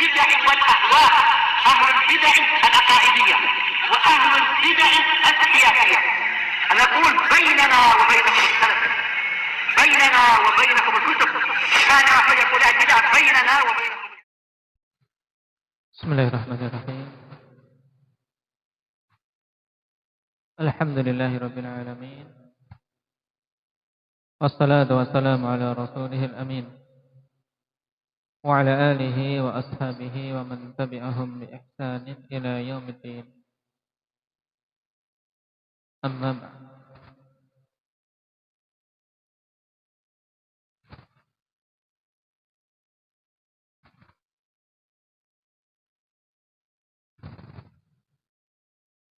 البدع والأهواء، أهل البدع العقائدية وأهل البدع السياسية. نقول بيننا وبينكم السلف، بيننا وبينكم الكتب، كان فيقول البدع بيننا وبينكم. بسم الله الرحمن الرحيم. الحمد لله رب العالمين، والصلاة والسلام على رسوله الأمين وعلى آله وأصحابه ومن تبعهم بإحسان إلى يوم الدين. أما بعد.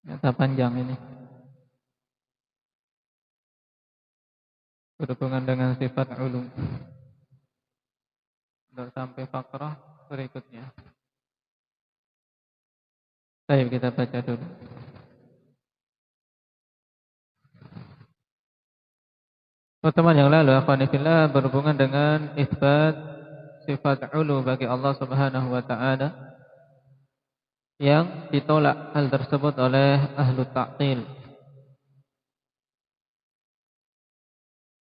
Kata panjang ini berhubungan dengan sifat ulum. Sudah sampai fakrah berikutnya. Baik, kita baca dulu. Pertemuan yang lalu akhwani fillah berhubungan dengan isbat sifat ulu bagi Allah Subhanahu wa taala yang ditolak hal tersebut oleh ahlu ta'til.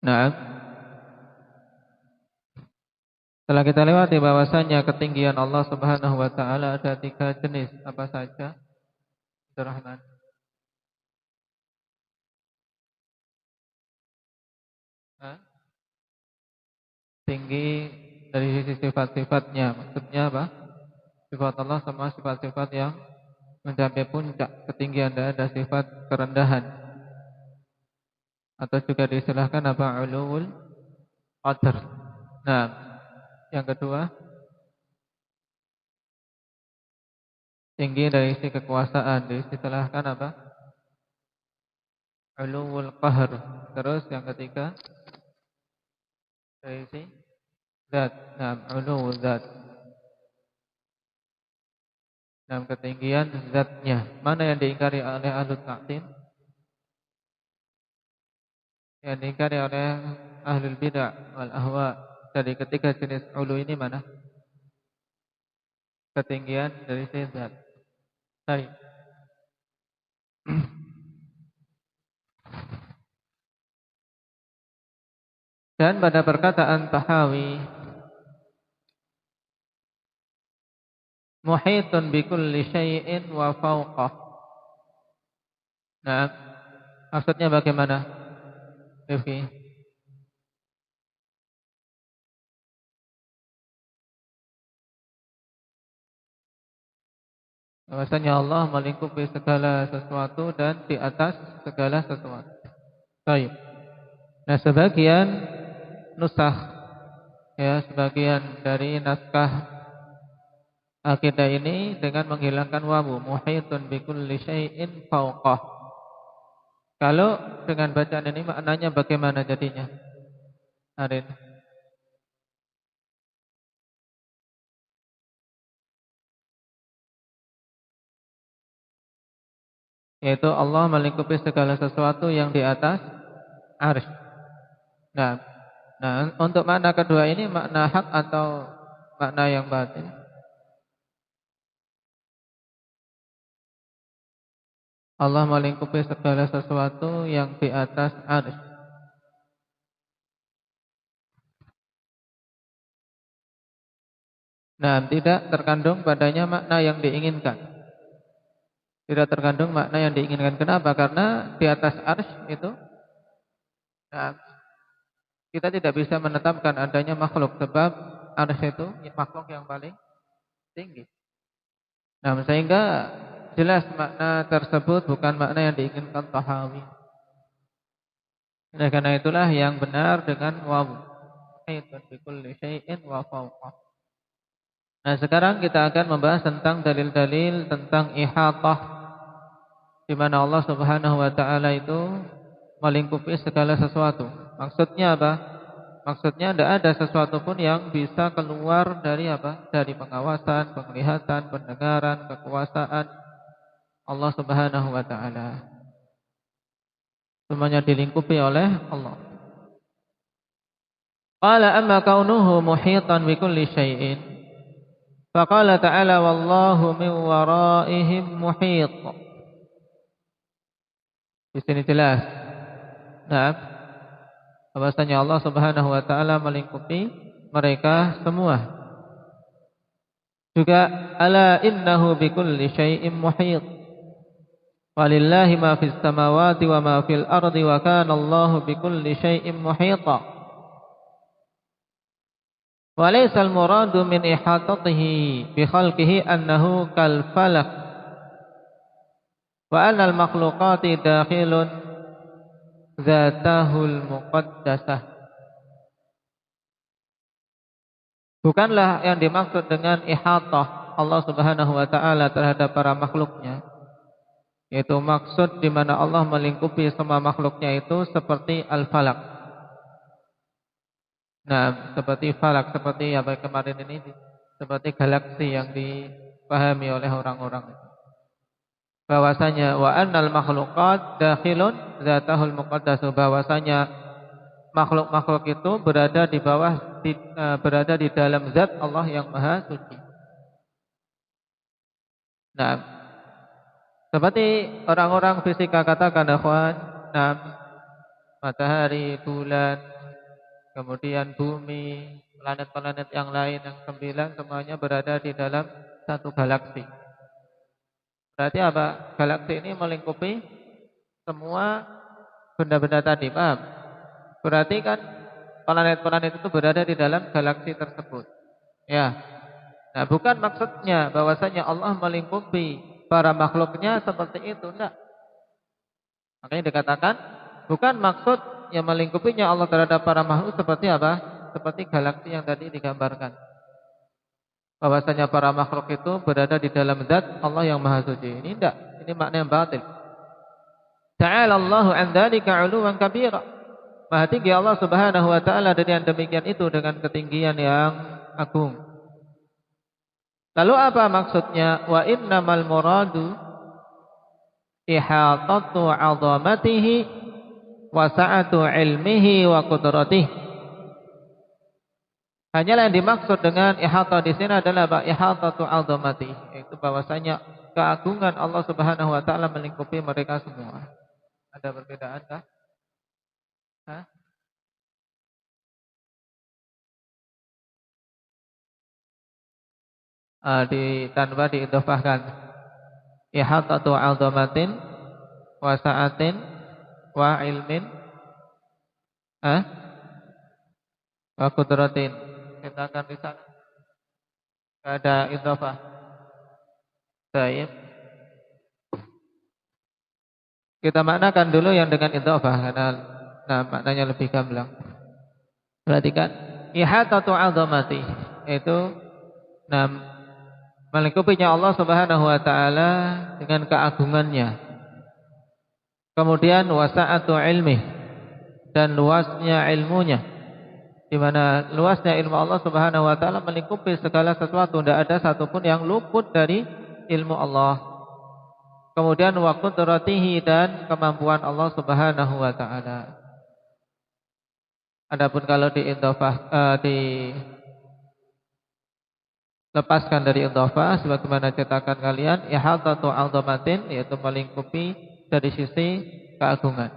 Nah, setelah kita lewati bahwasanya ketinggian Allah Subhanahu wa taala ada 3 jenis, apa saja? Rahman. Tinggi dari sisi sifat-sifatnya. Maksudnya apa? Sifat Allah sama sifat-sifat yang mencapai puncak ketinggian, dan ada sifat kerendahan. Atau juga diistilahkan apa? Ulul qadar. Nah, yang kedua, tinggi dari sisi kekuasaan, diistilahkan apa? Ulul qahr. Terus yang ketiga, dari sisi zat. Nah, ulul zat. Nah, ketinggian zatnya. Mana yang diingkari oleh ahlu ta'til? Yang diingkari oleh ahlul bid'ah wal ahwa. Jadi ketiga jenis ulu ini mana? Ketinggian dari sisi zat. Baik. Dan pada perkataan Tahawi, muhitun bikulli syai'in wa fawqah. Nah, maksudnya bagaimana? Rifki? Bahwasanya Allah melingkupi segala sesuatu dan di atas segala sesuatu. Baik. Nah, sebagian nusakh, ya, sebagian dari naskah akidah ini dengan menghilangkan wawu, muhitun bikulli syai'in fawqah. Kalau dengan bacaan ini maknanya bagaimana jadinya? Arin. Yaitu Allah melingkupi segala sesuatu yang di atas arsy. Nah, untuk makna kedua ini makna hak atau makna yang batin? Allah melingkupi segala sesuatu yang di atas arsy. Nah, tidak terkandung padanya makna yang diinginkan. Tidak terkandung makna yang diinginkan. Kenapa? Karena di atas arsy itu, nah, kita tidak bisa menetapkan adanya makhluk, sebab arsy itu makhluk yang paling tinggi. Nah, sehingga jelas makna tersebut bukan makna yang diinginkan Tahawi. Nah, karena itulah yang benar dengan wawu. Muhitun bikulli syai'in wa fawqah. Nah, sekarang kita akan membahas tentang dalil-dalil tentang ihatah, di mana Allah Subhanahu wa taala itu melingkupi segala sesuatu. Maksudnya apa? Maksudnya tidak ada sesuatu pun yang bisa keluar dari apa? Dari pengawasan, penglihatan, pendengaran, kekuasaan Allah Subhanahu wa taala. Semuanya dilingkupi oleh Allah. Qala amma kaunuhu muhitan bikulli syai'in. Faqala ta'ala wallahu min waraihim muhit. Di sini jelas. Nah, bahwasanya Allah Subhanahu wa taala melingkupi mereka semua. Juga ala innahu bikulli syai'in muhit. Walillahi ma fis samawati wa ma fil ardi wa kana Allahu bikulli syai'in muhita. وليس المراد من إحاطته بخلقه أنه كالفلك وأن المخلوقات داخل ذاته المقدسة. Bukanlah yang dimaksud dengan ihatah Allah Subhanahu wa taala terhadap para makhluknya, yaitu maksud di mana Allah melingkupi semua makhluknya itu seperti al-falak. Nah, seperti falak, seperti apa kemarin ini, seperti galaksi yang dipahami oleh orang-orang. Bahwasanya wa annal makhluqat dakhilun zatahul muqaddas, bahwasanya makhluk-makhluk itu berada di bawah berada di dalam zat Allah yang maha suci. Nah, seperti orang-orang fisika katakan, ikhwan, nah, matahari, bulan, kemudian bumi, planet-planet yang lain yang 9 semuanya berada di dalam satu galaksi. Berarti apa? Galaksi ini melingkupi semua benda-benda tadi, paham? Berarti kan planet-planet itu berada di dalam galaksi tersebut. Ya. Nah, bukan maksudnya bahwasanya Allah melingkupi para makhluknya seperti itu, enggak. Makanya dikatakan bukan maksud yang melingkupinya Allah terhadap para makhluk seperti apa? Seperti galaksi yang tadi digambarkan. Bahwasanya para makhluk itu berada di dalam zat Allah yang maha suci. Ini tidak, ini makna yang batil. Ta'ala Allahu an dzalika 'uluwan kabira. Maha tinggi Allah Subhanahu wa taala dari yang demikian itu dengan ketinggian yang agung. Lalu apa maksudnya? Wa innamal muradu ihatatu 'azamatihi wa sa'atu ilmihi wa qudratihi. Hanyalah yang dimaksud dengan ihata di sini adalah ihatatu 'azamati, yaitu bahwasanya keagungan Allah Subhanahu wa taala melingkupi mereka semua. Ada perbedaan kah? Hah? Tanpa diidhofahkan. Ihatatu 'azamatin wa sa'atin wa ilmin wa qudratin. Kita akan di sana ada idhofah. Baik. Kita maknakan dulu yang dengan idhofah karena maknanya lebih gamblang. Perhatikan, ihatatu 'azamati itu melingkupinya Allah Subhanahu wa taala dengan keagungannya. Kemudian wasa'atu ilmi, dan luasnya ilmunya, di mana luasnya ilmu Allah Subhanahu wa taala melingkupi segala sesuatu, tidak ada satupun yang luput dari ilmu Allah. Kemudian wa qudratihi, dan kemampuan Allah Subhanahu wa taala. Adapun kalau dilepaskan dari idhofah sebagaimana cetakan kalian, ihatatu 'azamatin, yaitu melingkupi dari sisi keagungan.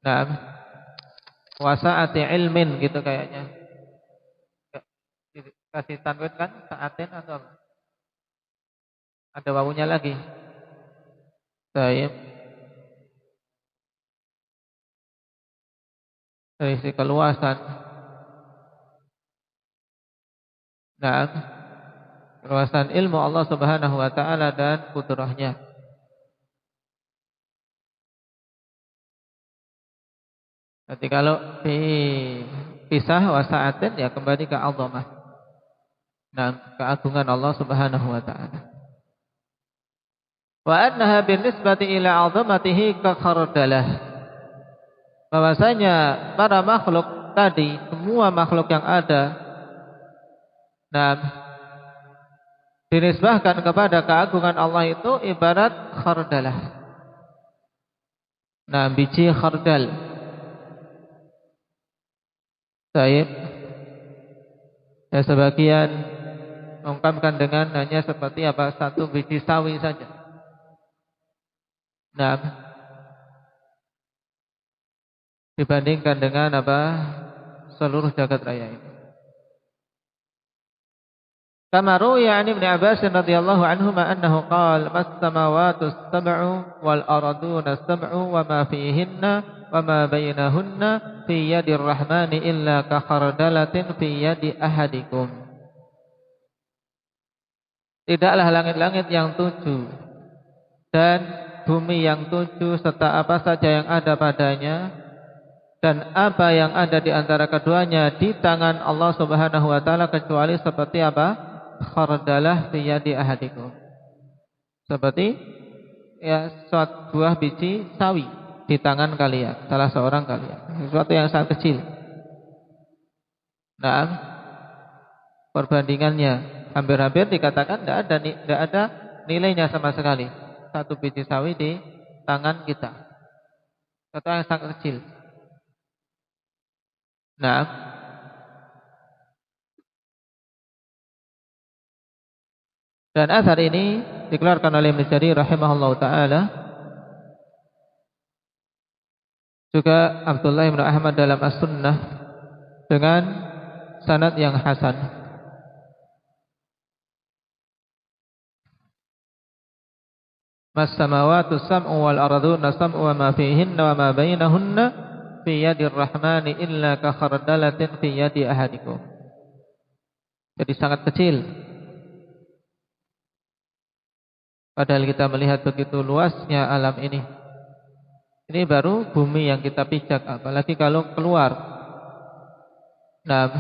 Nah, wasa'ati ilmin gitu kayaknya. Kasih tanwin kan? Sa'atin atau apa? Ada wawunya lagi. Baik. Dari sisi keluasan. Nah, keluasan ilmu Allah Subhanahu wa taala dan kudrahnya. Jadi kalau dipisah wasa'atin ya kembali ke azamah. Nah, keagungan Allah Subhanahu wa taala. Wa annaha binisbati ila 'azamatihi ka khardalah. Bahwasanya para makhluk tadi, semua makhluk yang ada, dinisbahkan kepada keagungan Allah itu ibarat khardalah. Biji khardal. Baik. Ya, sebagian mengungkapkan dengan hanya seperti apa, satu biji sawi saja. Nah, dibandingkan dengan apa, seluruh jagat raya ini. Kama ruwiya 'an Ibnu Abbas radhiyallahu anhuma annahu qala mas-samawati as-sab'u wal arduna as-sab'u wa ma fihinna wa ma bainahunna fi yadir rahmani illa ka khardalatin fi yadi ahadikum. Tidaklah langit-langit yang 7 dan bumi yang 7 serta apa saja yang ada padanya dan apa yang ada di antara keduanya di tangan Allah Subhanahu wa taala kecuali seperti apa? Khardalah fi yadi ahadikum. Seperti ya suatu buah biji sawi di tangan kalian, salah seorang kalian. Sesuatu yang sangat kecil. Nah, perbandingannya hampir-hampir dikatakan tidak ada nilainya sama sekali. Satu biji sawi di tangan kita. Sesuatu yang sangat kecil. Nah, dan asar ini dikeluarkan oleh Ibnu Jarir rahimahullahu taala, juga Abdullah bin Ahmad dalam As-Sunnah dengan sanad yang hasan. Mas-samawatu sam'u wal arduna sam'u wa ma fihinna wa ma bainahunna fi yadir rahmani illa ka khardalatin fi yadi ahadikum. Jadi sangat kecil. Padahal kita melihat begitu luasnya alam ini. Ini baru bumi yang kita pijak, apalagi kalau keluar. Nah,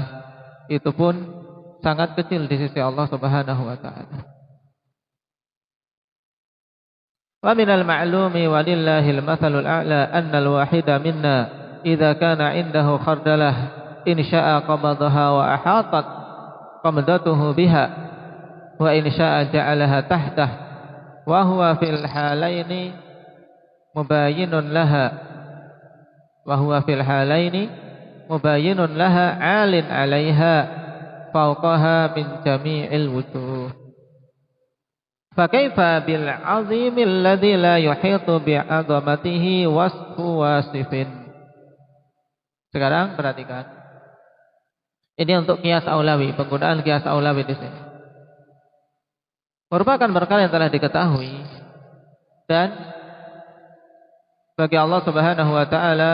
itu pun sangat kecil di sisi Allah Subhanahu wa taala. Wa minal ma'lumi walillahil mathalul a'la anna al-wahida minna idza kana 'indahu khardalah in syaa'a qabadaha wa ahatat qabdatuhu biha wa in syaa'a ja'alaha tahtah wa huwa fil halaini mubayyinun laha wa huwa fil halaini mubayyinun laha 'alin 'alaiha fawqaha min jami'il wujuh. Fa kaifa bil 'azimil ladzi la yuhitu bi 'azamatihi wasfu wasifin. Sekarang perhatikan. Ini untuk qiyas aulawi, penggunaan qiyas aulawi di sini. Merupakan perkara yang telah diketahui dan bagi Allah Subhanahu wa taala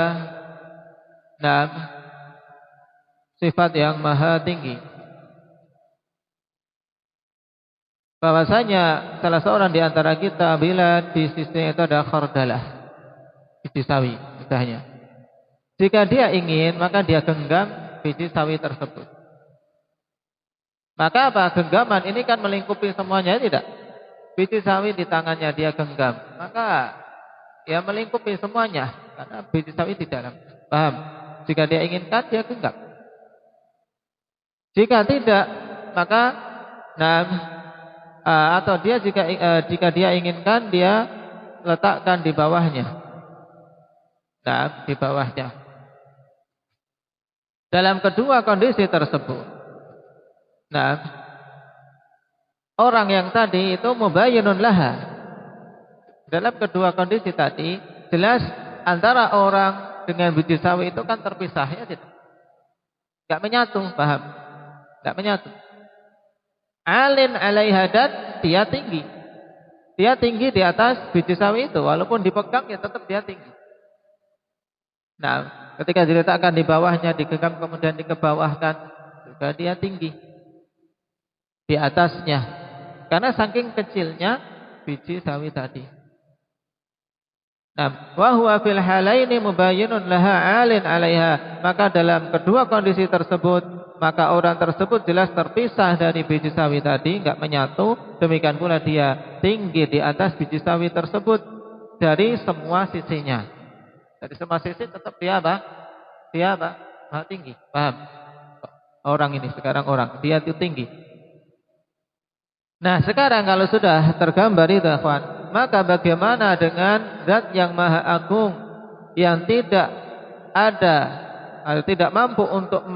sifat yang maha tinggi. Bahwasanya salah seorang di antara kita bila di sisinya itu ada khardalah, biji sawi misalnya. Jika dia ingin, maka dia genggam biji sawi tersebut. Maka apa? Genggaman ini kan melingkupi semuanya, tidak? Biji sawi di tangannya dia genggam, maka ya melingkupi semuanya karena biji sawi di dalam. Paham? Jika dia inginkan, dia genggam. Jika tidak, maka atau dia jika dia inginkan, dia letakkan di bawahnya. Di bawahnya. Dalam kedua kondisi tersebut, orang yang tadi itu mubayyinun laha. Dalam kedua kondisi tadi, jelas antara orang dengan biji sawi itu kan terpisah, ya tidak? Enggak menyatu, paham? Enggak menyatu. Alin 'alaiha, dan dia tinggi. Dia tinggi di atas biji sawi itu, walaupun dipegang ya tetap dia tinggi. Nah, ketika diletakkan di bawahnya, digenggam kemudian dikebawahkan, juga dia tinggi di atasnya. Karena saking kecilnya biji sawi tadi. Wa huwa fil halaini mubayyinun laha 'alin 'alaiha. Maka dalam kedua kondisi tersebut, maka orang tersebut jelas terpisah dari biji sawi tadi, enggak menyatu. Demikian pula dia tinggi di atas biji sawi tersebut dari semua sisinya. Dari semua sisi tetap dia apa? Dia apa? Tinggi. Paham? Orang ini sekarang dia itu tinggi. Nah, sekarang kalau sudah tergambar itu, akhwan, maka bagaimana dengan zat yang maha agung yang tidak ada tidak mampu untuk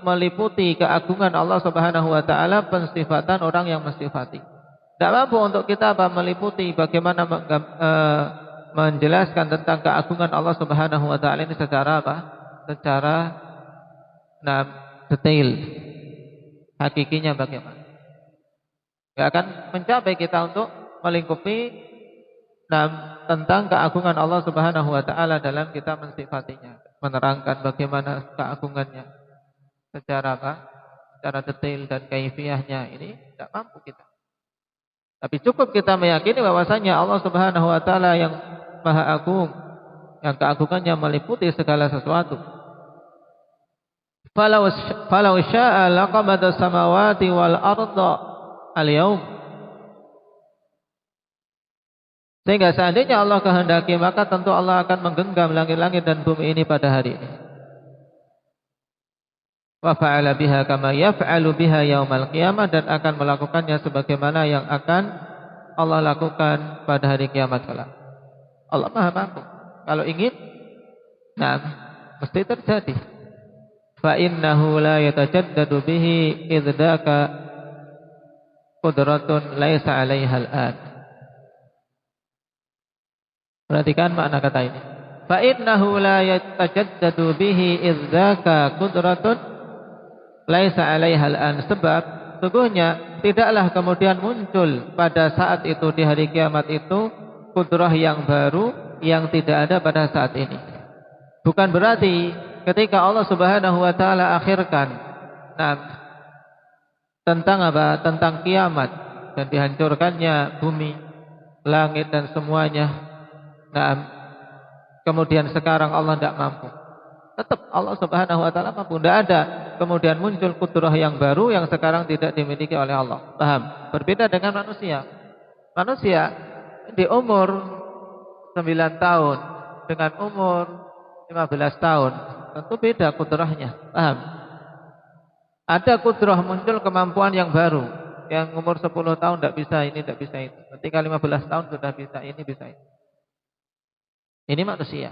meliputi keagungan Allah Subhanahu wa taala pensifatan orang yang mensifati. Tidak mampu untuk kita meliputi bagaimana menjelaskan tentang keagungan Allah Subhanahu wa taala ini secara secara detail. Hakikinya bagaimana? Tidak akan mencapai kita untuk melingkupi tentang keagungan Allah Subhanahu wa taala dalam kita mensifatinya, menerangkan bagaimana keagungannya secara secara detail dan kaifiyahnya ini tidak mampu kita. Tapi cukup kita meyakini bahwasanya Allah Subhanahu wa taala yang Maha Agung, yang keagungannya meliputi segala sesuatu. Falau syaa laqamada samawati wal arda al-yaum. Sehingga seandainya Allah kehendaki, maka tentu Allah akan menggenggam langit-langit dan bumi ini pada hari ini. Wa fa'ala biha kama yaf'alu biha yaumal qiyamah, dan akan melakukannya sebagaimana yang akan Allah lakukan pada hari kiamat kelak. Allah Maha mampu. Kalau ingin, mesti terjadi. Fa innahu la yatajaddadu bihi idzaka qudratun laisa 'alaiha al-an. Perhatikan makna kata ini. Fa innahu la yatajaddadu bihi idzaka qudratun laisa 'alaiha al-an. Sebab sesungguhnya tidaklah kemudian muncul pada saat itu, di hari kiamat itu, kudrah yang baru yang tidak ada pada saat ini. Bukan berarti ketika Allah Subhanahu wa taala akhirkan tentang tentang kiamat dan dihancurkannya bumi, langit dan semuanya, kemudian sekarang Allah tidak mampu. Tetap Allah Subhanahu wa taala mampu. Tidak ada kemudian muncul kudrah yang baru yang sekarang tidak dimiliki oleh Allah. Paham? Berbeda dengan manusia. Manusia di umur 9 tahun dengan umur 15 tahun tentu beda kudrahnya. Paham? Ada kudrah muncul kemampuan yang baru, yang umur 10 tahun tidak bisa ini, tidak bisa itu. Ketika 15 tahun sudah bisa ini, bisa itu. Ini manusia.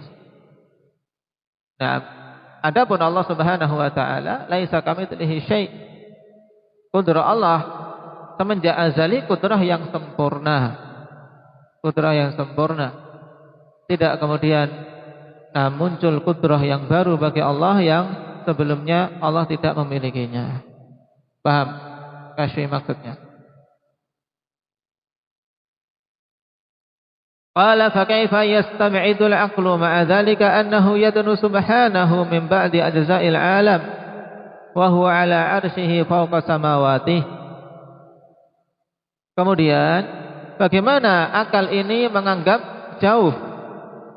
Adapun Allah Subhanahu wa taala laisa kamitslihi syai'. Kudrah Allah semenjak azali kudrah yang sempurna. Kudrah yang sempurna. Tidak kemudian muncul kudrah yang baru bagi Allah yang sebelumnya Allah tidak memilikinya. Paham? Kasih maksudnya. Qala fa kaifa yastab'idu al-'aqlu ma'a dhalika annahu yadnu subhanahu min ba'di ajza'il 'alam wa huwa 'ala 'arsyihi fawqa samawati. Kemudian bagaimana akal ini menganggap jauh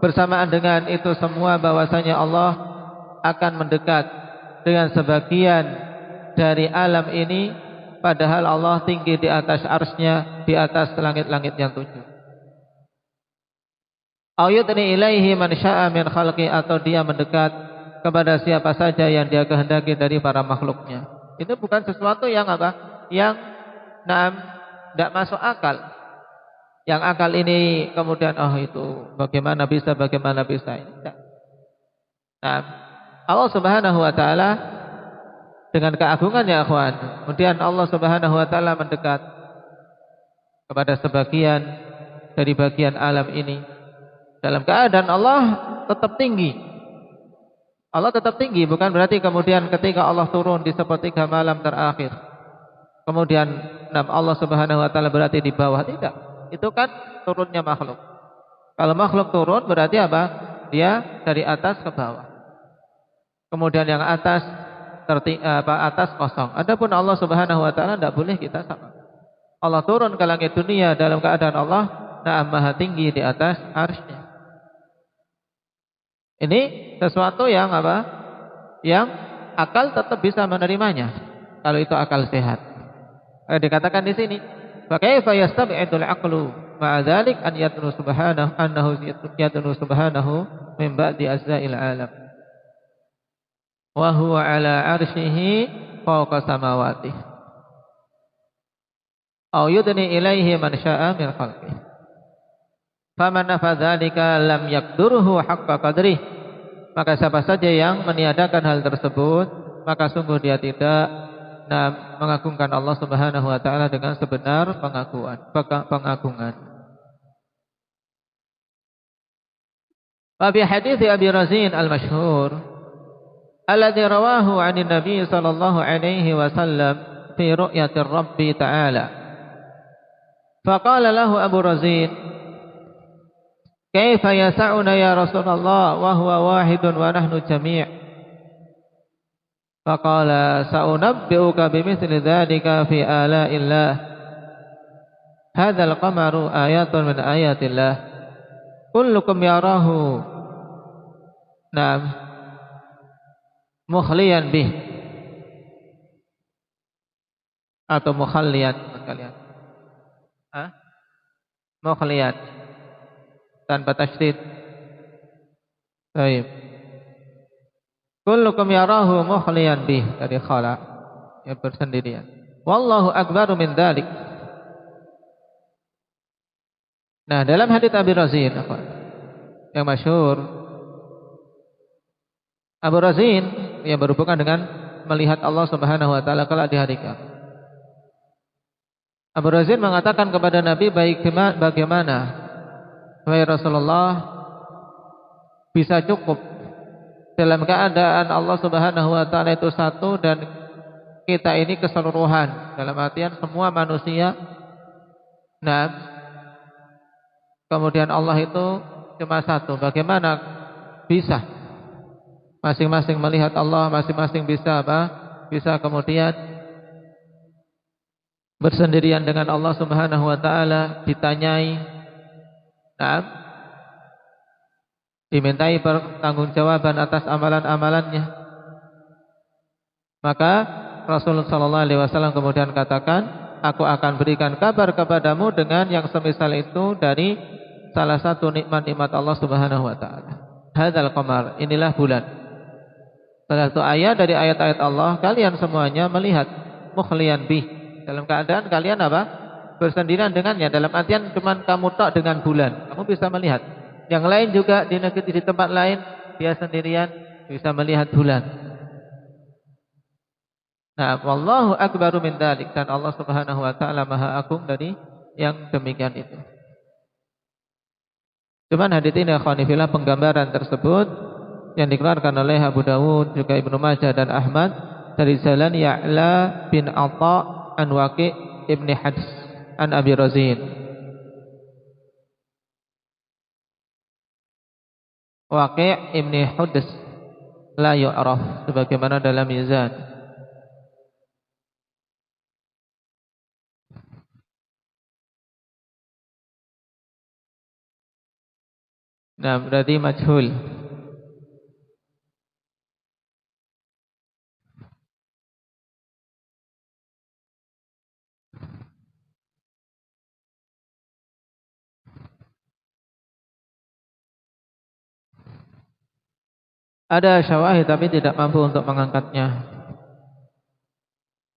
bersamaan dengan itu semua bahwasanya Allah akan mendekat dengan sebagian dari alam ini, padahal Allah tinggi di atas arsy-Nya, di atas langit-langit yang 7. Ayudni ilaihi man syaa min khalqi, atau dia mendekat kepada siapa saja yang dia kehendaki dari para makhluknya. Itu bukan sesuatu yang yang tidak masuk akal. Yang akal ini kemudian itu bagaimana bisa ini tidak. Allah Subhanahu wa taala dengan keagungannya, akhwan, kemudian Allah Subhanahu wa taala mendekat kepada sebagian dari bagian alam ini dalam keadaan Allah tetap tinggi. Allah tetap tinggi, bukan berarti kemudian ketika Allah turun di sepertiga malam terakhir, kemudian Allah Subhanahu wa taala berarti di bawah. Tidak. Itu kan turunnya makhluk. Kalau makhluk turun berarti apa? Dia dari atas ke bawah. Kemudian yang atas atas kosong. Adapun Allah Subhanahu wa taala tidak boleh kita sama. Allah turun ke langit dunia dalam keadaan Allah Maha tinggi di atas arsy-Nya. Ini sesuatu yang yang akal tetap bisa menerimanya kalau itu akal sehat. Dikatakan di sini, fa kaifa yastab'idul 'aqlu ma'a dzalik an yadnu subhanahu annahu yadnu subhanahu min ba'di azzail 'alam wa huwa 'ala 'arsyihi fawqa samawati. Aw yudni ilaihi man syaa'a min khalqihi. Faman nafa dzalika lam yaqduruhu haqqa qadrihi. Maka siapa saja yang meniadakan hal tersebut, maka sungguh dia tidak mengagungkan Allah Subhanahu wa taala dengan sebenar pengagungan. Wa fi hadits Abi Razin al-masyhur alladhi rawahu 'an Nabi sallallahu alaihi wasallam fi ru'yati Rabbi ta'ala. Faqala lahu Abu Razin, "Kaifa yas'una ya Rasulullah wa huwa wahidun wa nahnu jami'?" Faqala, "Sa'unabbi'uka bimithli dzalika fi ala'illah. Hadzal qamaru ayatun min ayatillah. Kullukum yarahu mukhliyan bih." Atau mukhalliyan sekalian. Mukhliyan tanpa tasydid. Baik. Kullukum yarahu mukhliyan bih, dari khala, ya bersendirian. Wallahu akbaru min dzalik. Nah, dalam hadits Abi Razin yang masyhur, Abu Razin yang berhubungan dengan melihat Allah Subhanahu wa taala kelak di hari kiamat. Abu Razin mengatakan kepada Nabi, bagaimana wahai Rasulullah bisa cukup dalam keadaan Allah Subhanahu wa taala itu satu dan kita ini keseluruhan, dalam artian semua manusia. Kemudian Allah itu cuma satu. Bagaimana bisa masing-masing melihat Allah, masing-masing bisa bisa kemudian bersendirian dengan Allah Subhanahu wa taala, ditanyai, dimintai pertanggungjawaban atas amalan-amalannya. Maka Rasulullah sallallahu alaihi wasallam kemudian katakan, "Aku akan berikan kabar kepadamu dengan yang semisal itu dari salah satu nikmat-nikmat Allah Subhanahu wa taala. Hadzal qamar, inilah bulan. Salah satu ayat dari ayat-ayat Allah, kalian semuanya melihat mukhliyan bih, dalam keadaan kalian bersendirian dengannya, dalam artian cuma kamu tok dengan bulan, kamu bisa melihat. Yang lain juga di negeri, di tempat lain dia sendirian bisa melihat bulan. Nah, wallahu akbaru min dzalik, dan Allah Subhanahu wa taala maha agung dari yang demikian itu. Cuman hadits ini akhwani fillah, penggambaran tersebut yang dikeluarkan oleh Abu Dawud, juga Ibnu Majah dan Ahmad dari jalan Ya'la bin Atha an Waqi' ibn Hads an Abi Razin. Waqi' ibn Hads la yu'raf, sebagaimana dalam Mizan. Nah, berarti majhul. Ada syawahid tapi tidak mampu untuk mengangkatnya.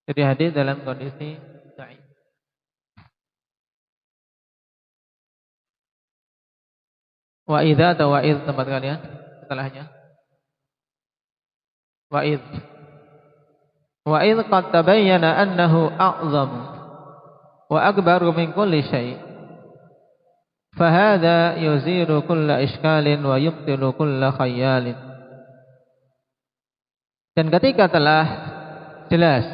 Jadi hadis dalam kondisi dhaif. Wa idza atau wa id tempat kalian setelahnya. Wa id. Wa id qad tabayyana annahu a'zam wa akbaru min kulli syai'. Fahadha yuziru kulla ishkalin wa yubtilu kulla khayalin. Dan ketika telah jelas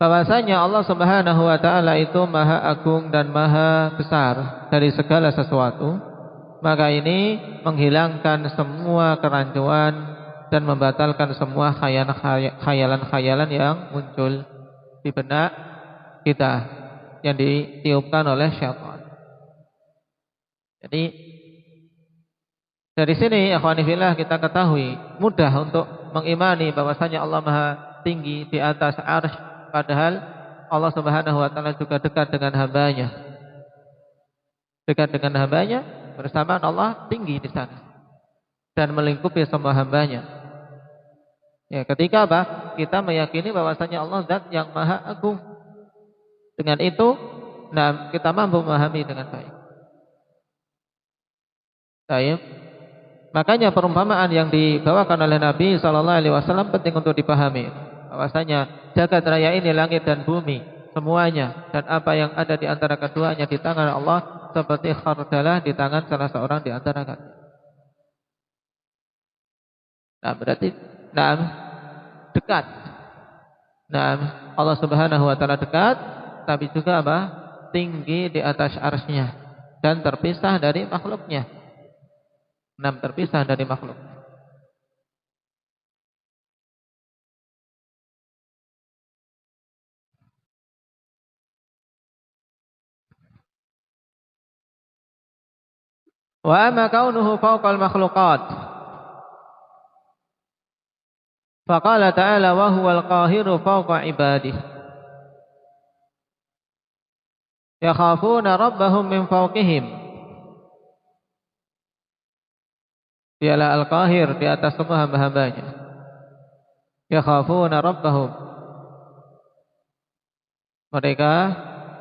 bahwasanya Allah Subhanahu wa taala itu maha agung dan maha besar dari segala sesuatu, maka ini menghilangkan semua kerancuan dan membatalkan semua khayalan-khayalan yang muncul di benak kita yang ditiupkan oleh syaitan. Jadi dari sini akhwani fillah kita ketahui mudah untuk mengimani bahwasanya Allah maha tinggi di atas arsy, padahal Allah Subhanahu wa taala juga dekat dengan hambanya. Dekat dengan hambanya, bersamaan Allah tinggi di sana dan melingkupi semua hambanya. Ya, ketika kita meyakini bahwasanya Allah zat yang maha agung. Dengan itu, kita mampu memahami dengan baik. Baik. Makanya perumpamaan yang dibawakan oleh Nabi sallallahu alaihi wasallam penting untuk dipahami. Bahwasanya jagat raya ini langit dan bumi semuanya dan apa yang ada di antara keduanya di tangan Allah seperti khardalah di tangan salah seorang di antara kalian. Nah, berarti dekat. Nah, Allah Subhanahu wa taala dekat tapi juga apa? Tinggi di atas arsy-Nya dan terpisah dari makhluknya. Terpisah dari makhluk. Wa amma kaunuhu fawqal makhluqat. Faqala ta'ala wa huwal qahiru fawqa ibadihi. Yakhafuna rabbahum min fawqihim. Dialah al-qahir di atas semua hamba-hambanya. Yakhafuna rabbahum. Mereka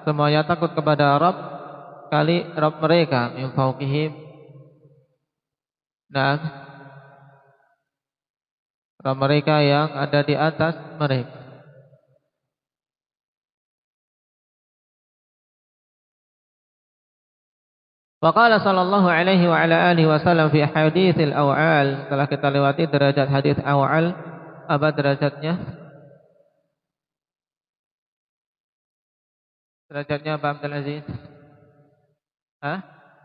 semuanya takut kepada Rabb mereka min fawqihim. Nah, Rabb mereka yang ada di atas mereka. Waqala sallallahu alaihi wa ala alihi wasallam fi haditsil aw'al. Setelah kita lewati derajat hadis aw'al, apa derajatnya? Derajatnya apa Abdul Aziz?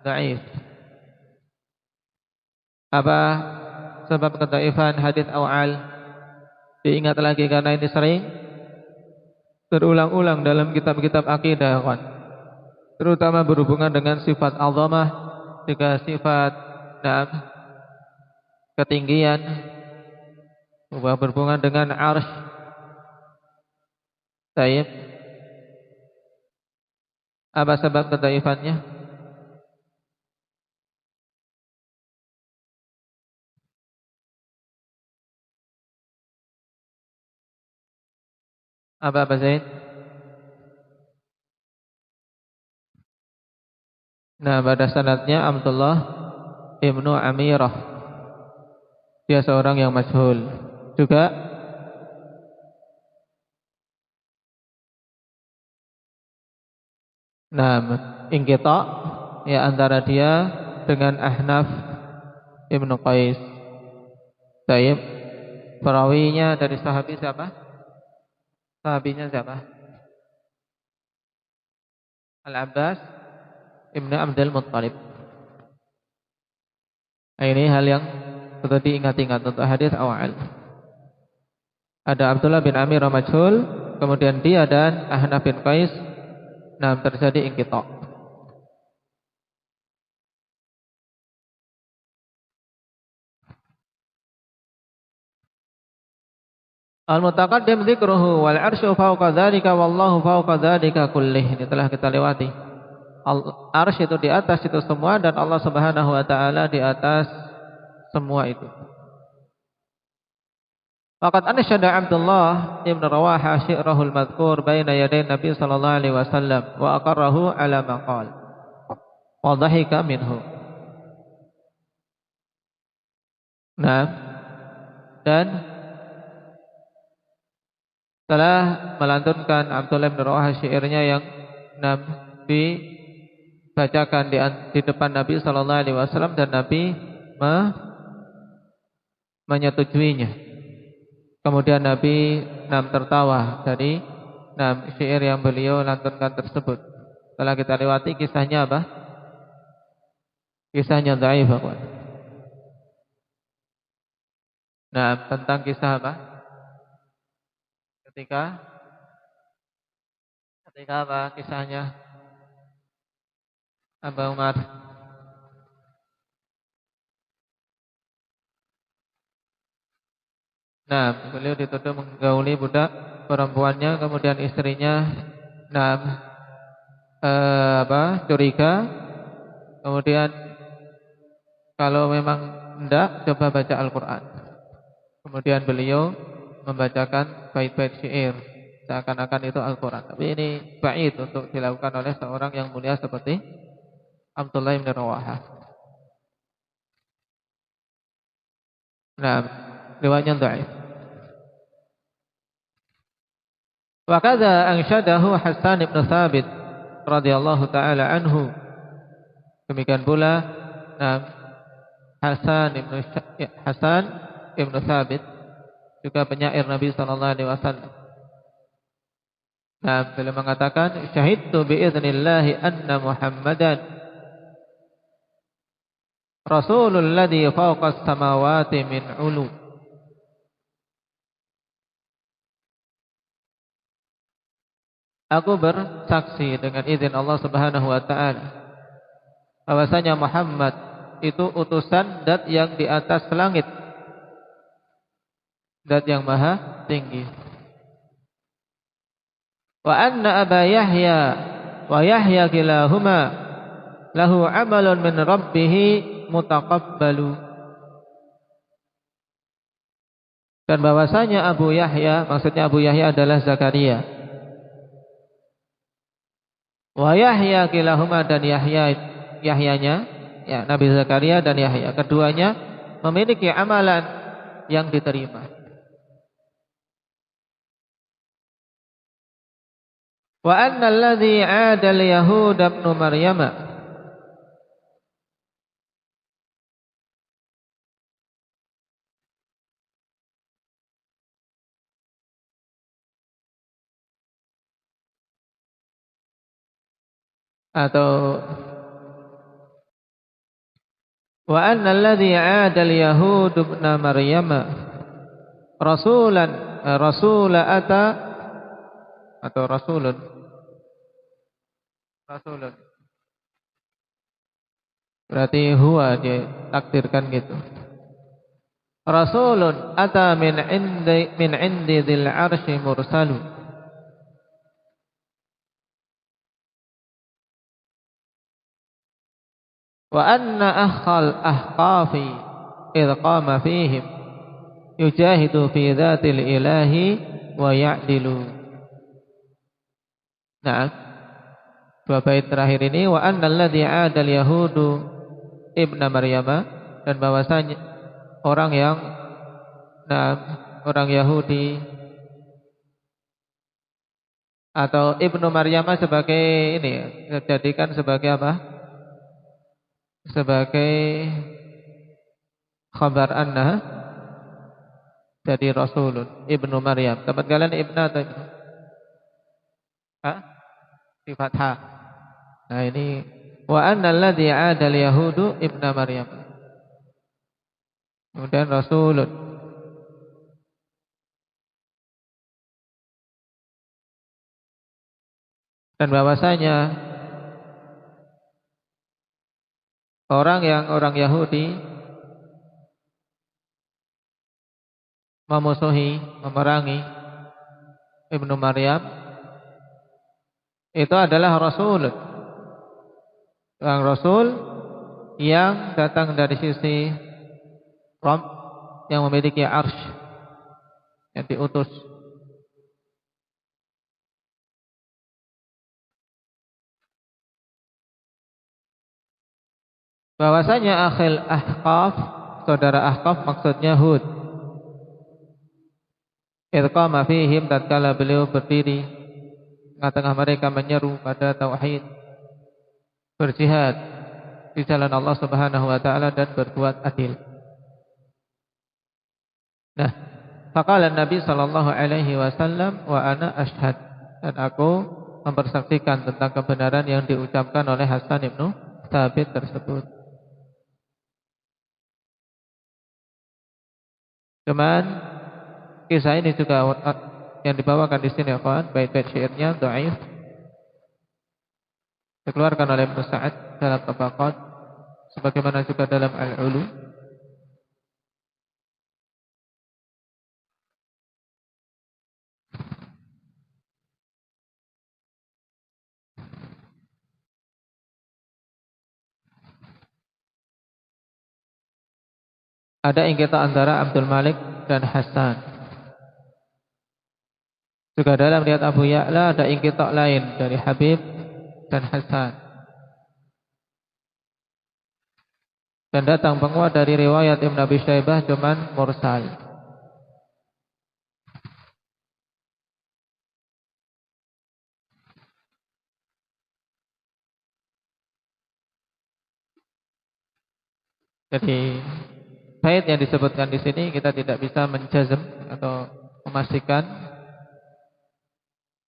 Dhaif. Apa sebab kedhaifan hadis aw'al? Diingat lagi karena ini sering berulang-ulang dalam kitab-kitab akidah, kawan. Terutama berhubungan dengan sifat azamah, juga sifat ketinggian, berhubungan dengan arsy. Baik. Apa sebab kedhaifannya? Apa Zaid? Nah, pada sanadnya Abdullah ibnu Amirah. Dia seorang yang majhul. Juga inqita ya antara dia dengan Ahnaf ibnu Qais. Baik. Perawinya dari sahabi siapa? Sahabinya siapa? Al-Abbas Ibnu Abdul Muttalib. Nah, ini hal yang perlu diingat-ingat untuk hadis awal. Ada Abdullah bin Amir majhul, kemudian dia dan Ahnaf bin Qais terjadi inqita. Al-mutaqaddim dzikruhu wal 'arsyu fawqa dzalika wallahu fawqa dzalika kullih. Ini telah kita lewati. Arsy itu di atas itu semua dan Allah Subhanahu wa taala di atas semua itu. Faqad ansyada Abdullah ibn Rawaha syi'rahul madhkur baina yaday Nabi sallallahu alaihi wasallam wa aqarrahu ala ma qala wa dhahika minhu. Dan telah melantunkan Abdullah ibn Rawaha syairnya yang dibacakan di depan Nabi sallallahu alaihi wasallam dan Nabi menyetujuinya. Kemudian Nabi tertawa dari syair yang beliau lantunkan tersebut. Setelah kita lewati kisahnya apa? Kisahnya dhaif, Pak. Tentang kisah apa? Ketika apa kisahnya? Abu Umar. Beliau dituduh menggauli budak perempuannya, kemudian istrinya curiga. Kemudian kalau memang tidak, coba baca Al-Quran. Kemudian beliau membacakan bait-bait syair seakan-akan itu Al-Quran. Tapi ini ba'id untuk dilakukan oleh seorang yang mulia seperti Abdullah bin Rawaha. Nah, riwayatnya dhaif. Wa kadza ansyadahu Hasan ibn Thabit radhiyallahu taala anhu. Demikian pula Hasan ibn Thabit juga penyair Nabi sallallahu alaihi wasallam. Nah, beliau mengatakan syahidtu bi idznillah anna Muhammadan rasulul ladzi fawqa as-samawati min ulu. Aku bersaksi dengan izin Allah Subhanahu wa taala bahwasanya Muhammad itu utusan zat yang di atas langit, zat yang maha tinggi. Wa anna Aba Yahya wa Yahya kilahuma lahu amalun min rabbih mutaqabbalu. Dan bahwasanya Abu Yahya, maksudnya Abu Yahya adalah Zakaria. Wa Yahya kilahuma, dan Yahyanya, ya Nabi Zakaria dan Yahya, keduanya memiliki amalan yang diterima. Wa anna alladhi 'ada al-yahud ibn Maryam atau wa anna alladhi 'ada al-yahud ibn Maryam rasula ata atau rasulun berarti huwa dia takdirkan gitu. Rasulun ata min indi dzil arsy mursalu. Wa anna akhal ahqafi idh qama fihim yujahidu fi dhatil ilahi wa ya'dilu. Nah, dua bait terakhir ini, wa anna alladhi 'ada al-yahudu ibn Maryam, dan bahwasanya orang Yahudi atau Ibnu Maryam sebagai ini dijadikan sebagai apa? Sebagai khabar anna, jadi rasulun Ibnu Maryam. Tempat kalian ibnu atau ibnu? Di fathah. Nah ini wa anna alladhi 'ada al-yahudu ibn Maryam. Kemudian rasulun. Dan bahwasanya orang Yahudi memusuhi, memerangi Ibnu Maryam itu adalah rasul. Orang rasul yang datang dari sisi Rabb, yang memiliki arsy, yang diutus. Bahwasanya akhil Ahqaf, saudara Ahqaf maksudnya Hud. Idh qama fihim, tatkala beliau berdiri tengah-tengah mereka menyeru pada tauhid, berjihad di jalan Allah Subhanahu wa taala dan berbuat adil. Nah, faqala Nabi sallallahu alaihi wasallam wa ana ashhad, dan aku mempersaksikan tentang kebenaran yang diucapkan oleh Hasan ibnu Thabit tersebut. Cuman kisah ini juga yang dibawakan di sini, kawan, bait-bait syairnya dhaif, dikeluarkan oleh Ibnu Sa'ad dalam Tabaqat, sebagaimana juga dalam Al-Ulu. Ada ingkita antara Abdul Malik dan Hasan. Juga dalam riwayat Abu Ya'la ada ingkita lain dari Habib dan Hasan. Dan datang penguat dari riwayat Ibn Abi Syaibah cuman mursal. Jadi bait yang disebutkan di sini kita tidak bisa menjazm atau memastikan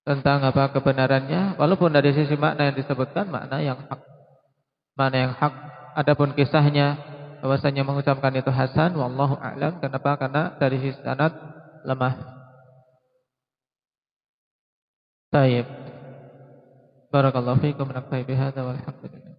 tentang apa kebenarannya, walaupun dari sisi makna yang disebutkan makna yang hak. Makna yang hak. Adapun kisahnya bahwasanya mengucapkan itu hasan, wallahu a'lam. Kenapa? Karena dari sisi sanad lemah. Baik. Barakallahu fiikum, naktafi bihadza walhamdulillah.